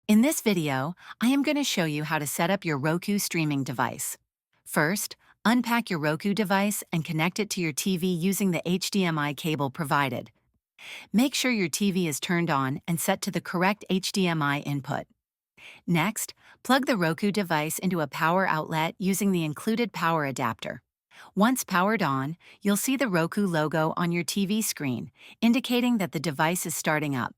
In this video, I am going to show you how to set up your Roku streaming device. First, unpack your Roku device and connect it to your TV using the HDMI cable provided. Make sure your TV is turned on and set to the correct HDMI input. Next, plug the Roku device into a power outlet using the included power adapter. Once powered on, you'll see the Roku logo on your TV screen, indicating that the device is starting up.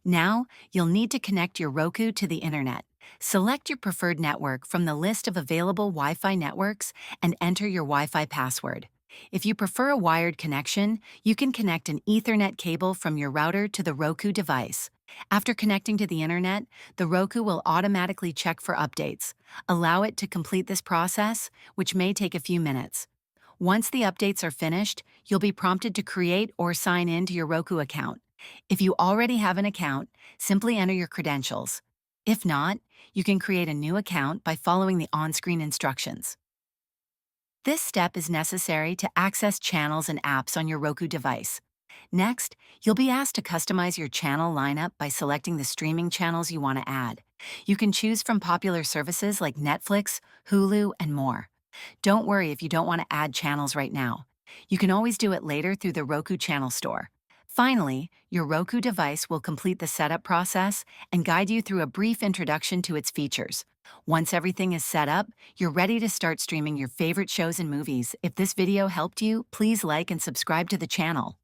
Now, you'll need to connect your Roku to the internet. Select your preferred network from the list of available Wi-Fi networks and enter your Wi-Fi password. If you prefer a wired connection, you can connect an Ethernet cable from your router to the Roku device. After connecting to the internet, the Roku will automatically check for updates. Allow it to complete this process, which may take a few minutes. Once the updates are finished, you'll be prompted to create or sign in to your Roku account. If you already have an account, simply enter your credentials. If not, you can create a new account by following the on-screen instructions. This step is necessary to access channels and apps on your Roku device. Next, you'll be asked to customize your channel lineup by selecting the streaming channels you want to add. You can choose from popular services like Netflix, Hulu, and more. Don't worry if you don't want to add channels right now. You can always do it later through the Roku Channel Store. Finally, your Roku device will complete the setup process and guide you through a brief introduction to its features. Once everything is set up, you're ready to start streaming your favorite shows and movies. If this video helped you, please like and subscribe to the channel.